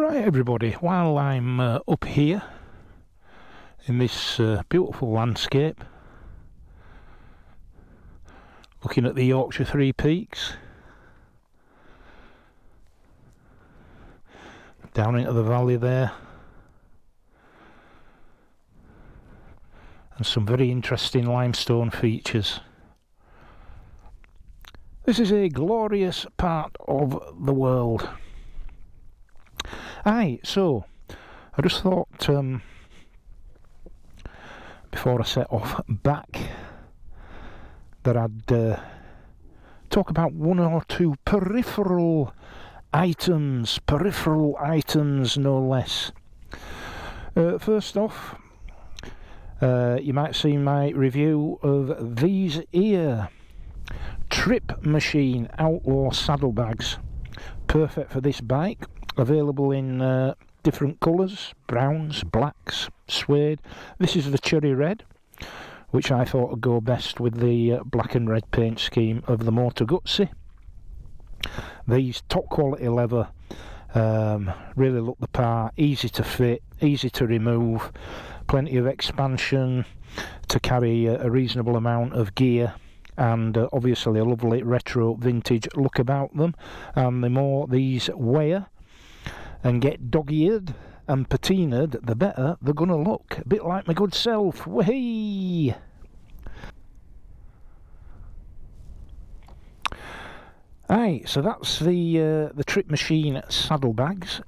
Right everybody, while I'm up here in this beautiful landscape looking at the Yorkshire Three Peaks, down into the valley there, and some very interesting limestone features. This is a glorious part of the world. Aye, so I just thought before I set off back that I'd talk about one or two peripheral items no less. First off, you might see my review of these here TripMachine Outlaw Saddlebags, perfect for this bike. Available in different colours, browns, blacks, suede. This is the cherry red, which I thought would go best with the black and red paint scheme of the Moto Guzzi. These top quality leather, really look the part, easy to fit, easy to remove, plenty of expansion to carry a reasonable amount of gear, and obviously a lovely retro vintage look about them. And the more these wear and get dog-eared and patinaed, the better they're going to look. A bit like my good self. Whee! Aye, so that's the TripMachine saddlebags.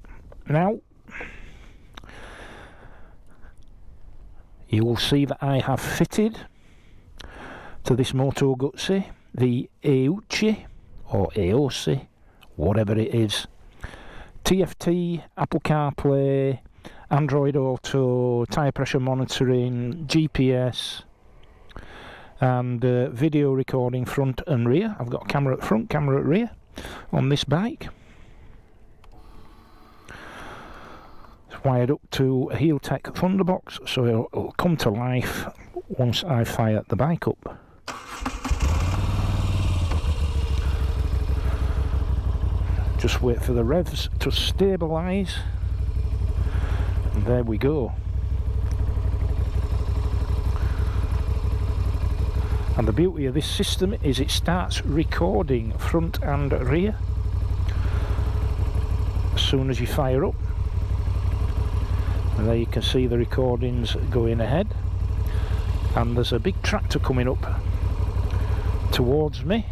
Now, you will see that I have fitted to this Moto Guzzi the Euci, or Eosi, whatever it is, TFT, Apple CarPlay, Android Auto, tyre pressure monitoring, GPS, and video recording front and rear. I've got camera at front, camera at rear on this bike. It's wired up to a Heel-Tech Thunderbox, so it'll come to life once I fire the bike up. Just wait for the revs to stabilise, and there we go. And the beauty of this system is it starts recording front and rear as soon as you fire up, and there you can see the recordings going ahead. And there's a big tractor coming up towards me,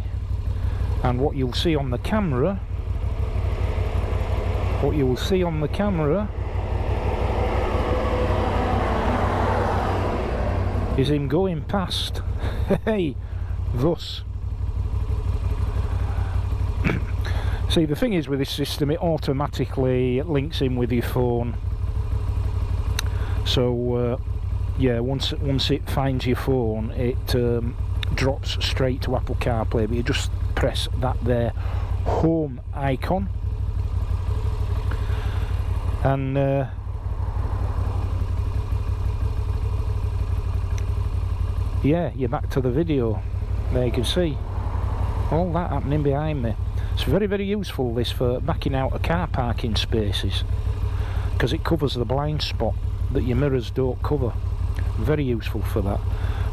and what you'll see on the camera is him going past. Hey, thus. See, the thing is with this system, it automatically links in with your phone. So, yeah, once it finds your phone, it drops straight to Apple CarPlay. But you just press that there home icon, and yeah, you're back to the video. There you can see all that happening behind me. It's very, very useful, this, for backing out of car parking spaces, because it covers the blind spot that your mirrors don't cover. Very useful for that.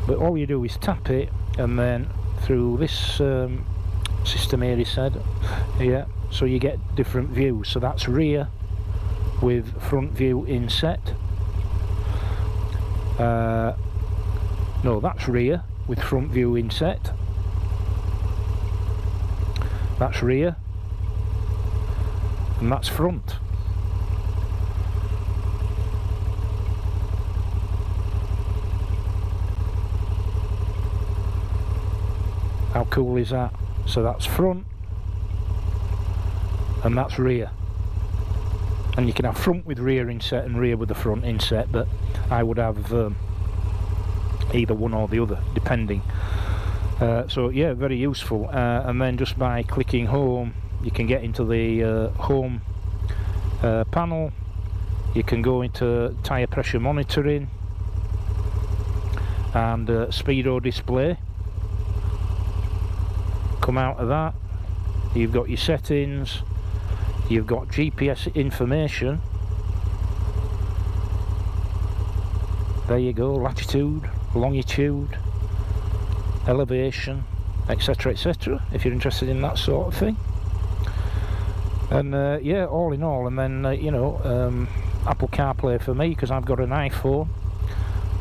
But all you do is tap it, and then through this system here, he said, yeah, so you get different views. So that's rear with front view inset. No, that's rear with front view inset. That's rear, and that's front. How cool is that? So that's front, and that's rear. And you can have front with rear inset and rear with the front inset, but I would have either one or the other, depending. So yeah, very useful. And then just by clicking home, you can get into the home panel. You can go into tyre pressure monitoring and speedo display. Come out of that, you've got your settings, You've got GPS information. There you go, latitude, longitude, elevation, etc, etc, if you're interested in that sort of thing. And yeah, all in all, and then you know, Apple CarPlay for me because I've got an iPhone,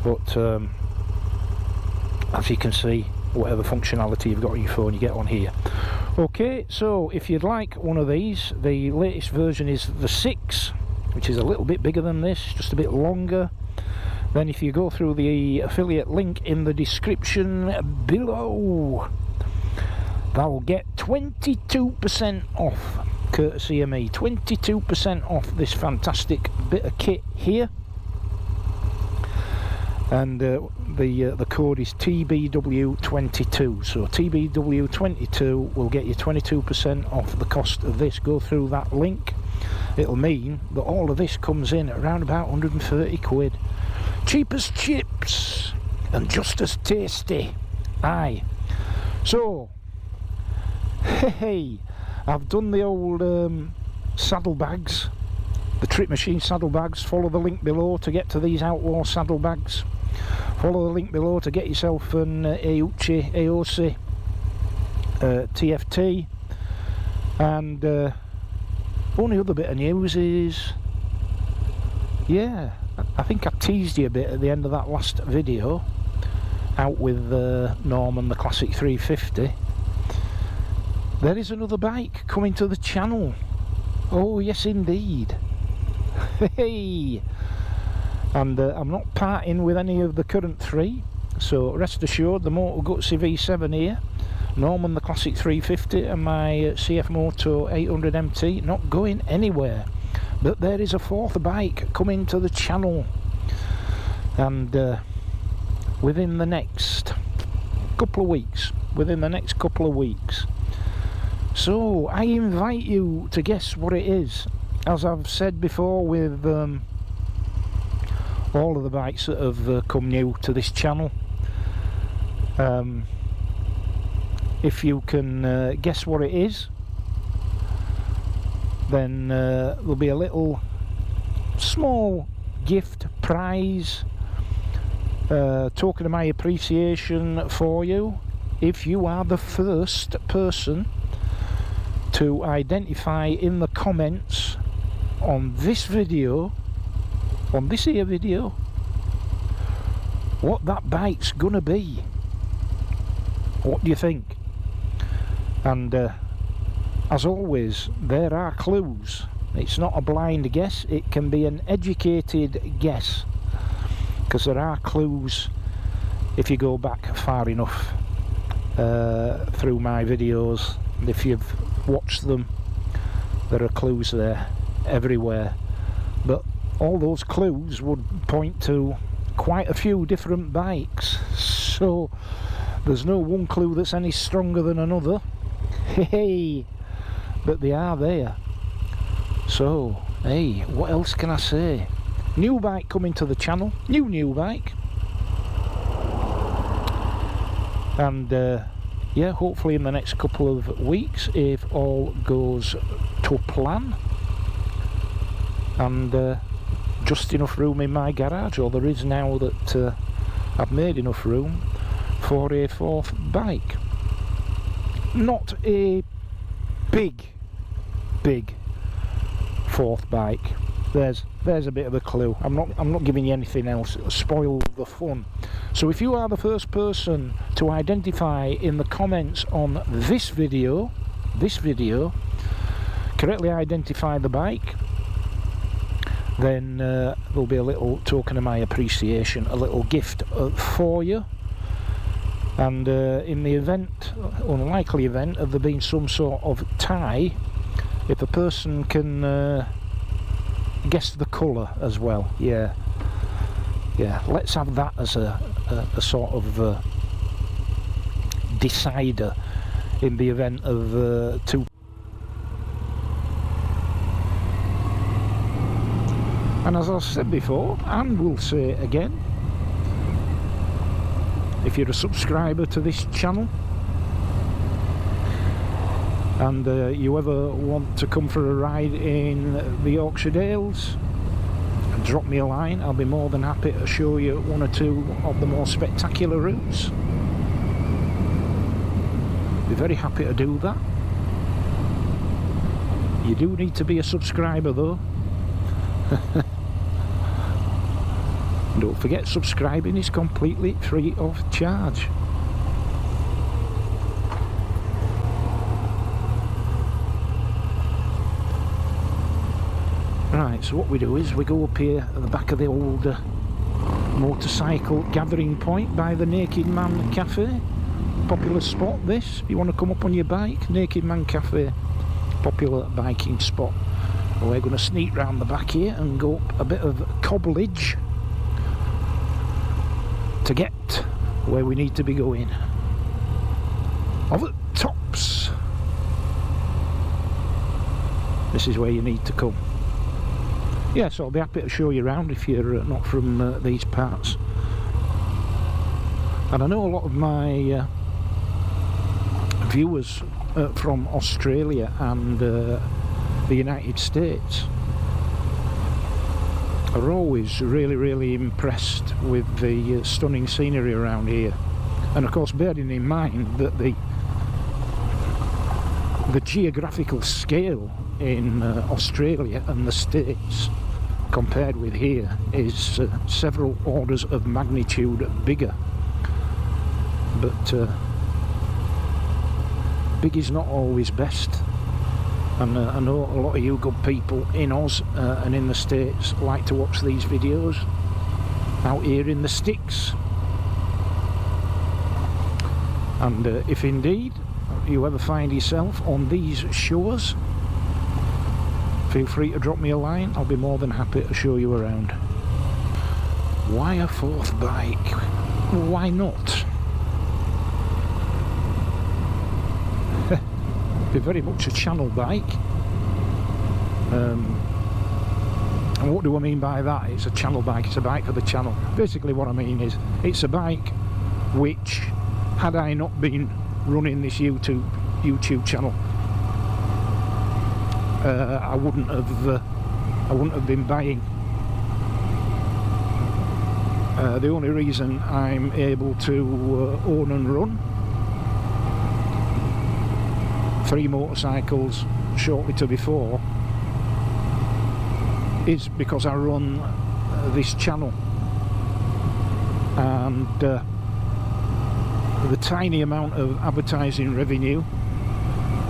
but as you can see, whatever functionality you've got on your phone you get on here. Okay, so if you'd like one of these, the latest version is the 6, which is a little bit bigger than this, just a bit longer. Then if you go through the affiliate link in the description below, that'll get 22% off, courtesy of me. 22% off this fantastic bit of kit here. And the code is TBW22, so TBW22 will get you 22% off the cost of this. Go through that link. It'll mean that all of this comes in at around about 130 quid. Cheap as chips and just as tasty. Aye. So, hey, I've done the old saddlebags, the TripMachine saddlebags. Follow the link below to get to these Outlaw saddlebags. Follow the link below to get yourself an AOC TFT. And only other bit of news is, yeah, I think I teased you a bit at the end of that last video, out with Norman the Classic 350. There is another bike coming to the channel. Oh yes indeed. Hey! And I'm not parting with any of the current 3, so rest assured, the Moto Guzzi V7 here, Norman the Classic 350 and my CF Moto 800 MT not going anywhere. But there is a 4th bike coming to the channel, and within the next couple of weeks, So I invite you to guess what it is. As I've said before with all of the bikes that have come new to this channel, if you can guess what it is, then there'll be a little small gift prize, token of my appreciation for you, if you are the first person to identify in the comments on this video, on this here video, what that bike's gonna be. What do you think? And as always, there are clues. It's not a blind guess, it can be an educated guess, because there are clues if you go back far enough through my videos. If you've watched them, there are clues there everywhere, but all those clues would point to quite a few different bikes, so there's no one clue that's any stronger than another. Hey, but they are there. So hey, what else can I say? New bike coming to the channel, new bike, and yeah, hopefully in the next couple of weeks, if all goes to plan, and just enough room in my garage, or there is now that I've made enough room for a 4th bike. Not a big 4th bike. There's a bit of a clue. I'm not giving you anything else. It'll spoil the fun. So if you are the first person to identify in the comments on this video, correctly identify the bike, then there'll be a little token of my appreciation, a little gift for you. And in the event, unlikely event of there being some sort of tie, if a person can guess the colour as well, yeah, let's have that as a sort of decider in the event of two. And as I said before, and will say it again, if you're a subscriber to this channel, and you ever want to come for a ride in the Yorkshire Dales, drop me a line. I'll be more than happy to show you one or two of the more spectacular routes. Be very happy to do that. You do need to be a subscriber though. Don't forget, subscribing is completely free of charge. Right, so what we do is we go up here at the back of the old motorcycle gathering point by the Naked Man Cafe. Popular spot this, if you want to come up on your bike. Naked Man Cafe, popular biking spot. We're going to sneak round the back here and go up a bit of cobblage to get where we need to be going. Over the tops. This is where you need to come. Yeah, so I'll be happy to show you around if you're not from these parts. And I know a lot of my viewers from Australia and the United States are always really impressed with the stunning scenery around here. And of course, bearing in mind that the geographical scale in Australia and the States compared with here is several orders of magnitude bigger. But big is not always best, and I know a lot of you good people in Oz and in the States like to watch these videos out here in the sticks. And if indeed you ever find yourself on these shores, feel free to drop me a line. I'll be more than happy to show you around. Why a fourth bike? Why not? Be very much a channel bike. And what do I mean by that? It's a channel bike, it's a bike for the channel. Basically what I mean is, it's a bike which, had I not been running this YouTube channel, I wouldn't have been buying. The only reason I'm able to own and run 3 motorcycles shortly to before is because I run this channel, and the tiny amount of advertising revenue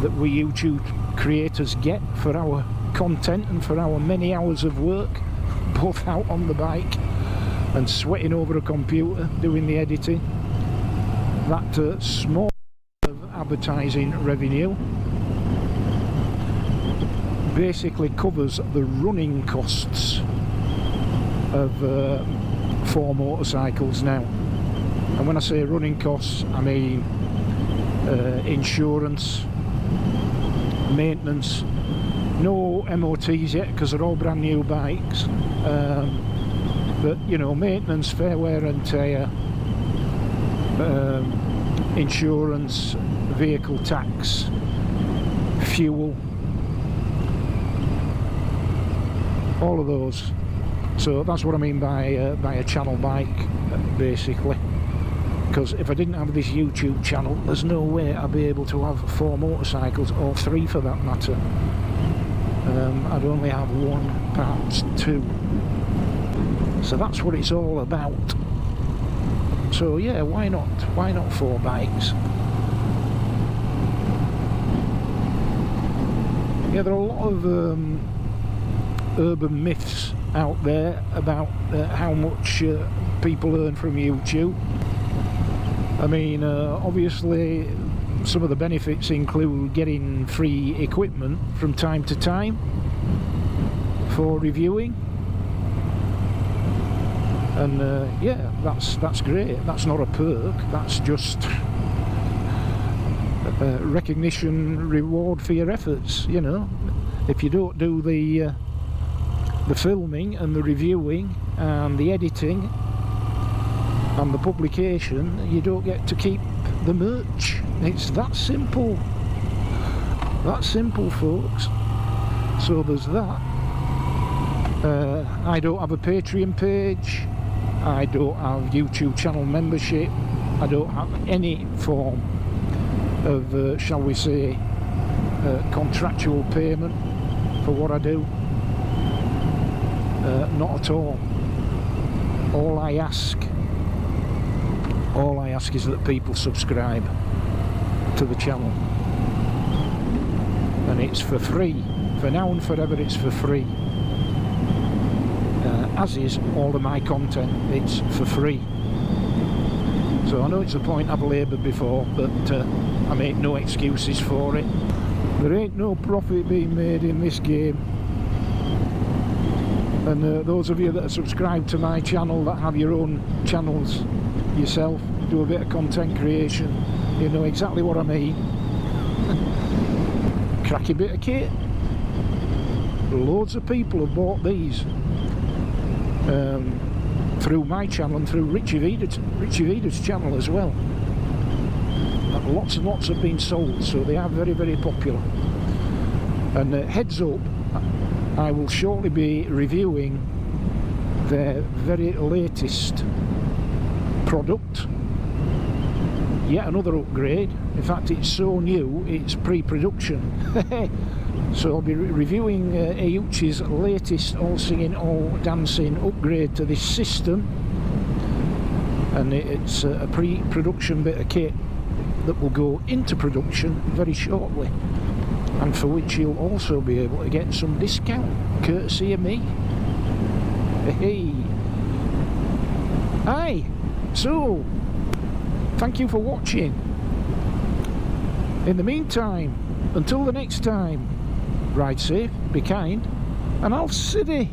that we YouTube creators get for our content and for our many hours of work, both out on the bike and sweating over a computer doing the editing, that small of advertising revenue basically covers the running costs of 4 motorcycles now. And when I say running costs, I mean insurance, maintenance, no MOTs yet because they're all brand new bikes, but you know, maintenance, fair wear and tear, insurance, vehicle tax, fuel, all of those. So that's what I mean by a channel bike, basically. Because if I didn't have this YouTube channel, there's no way I'd be able to have 4 motorcycles, or 3 for that matter. I'd only have 1, perhaps 2. So that's what it's all about. So yeah, why not? Why not 4 bikes? Yeah, there are a lot of urban myths out there about how much people earn from YouTube. I mean, obviously some of the benefits include getting free equipment from time to time for reviewing, and yeah, that's great. That's not a perk, that's just recognition, reward for your efforts, you know. If you don't do the filming and the reviewing and the editing and the publication, you don't get to keep the merch. It's that simple. That's simple, folks. So there's that. I don't have a Patreon page. I don't have YouTube channel membership. I don't have any form of, shall we say, contractual payment for what I do. Not at all. All I ask is that people subscribe to the channel, and it's for free. For now and forever, it's for free. As is all of my content. It's for free. So I know it's a point I've laboured before, but I make no excuses for it. There ain't no profit being made in this game. And those of you that are subscribed to my channel, that have your own channels yourself, do a bit of content creation, you know exactly what I mean. Cracky bit of kit. Loads of people have bought these through my channel and through Richie Vida's channel as well. And lots and lots have been sold, so they are very, very popular. And heads up, I will shortly be reviewing their very latest product. Yet another upgrade. In fact, it's so new, it's pre-production. So I'll be reviewing Ayuchi's latest all singing, all dancing upgrade to this system. And it's a pre-production bit of kit that will go into production very shortly, and for which you'll also be able to get some discount courtesy of me. Hey, hi. So thank you for watching. In the meantime, until the next time, ride safe, be kind, and I'll see thee.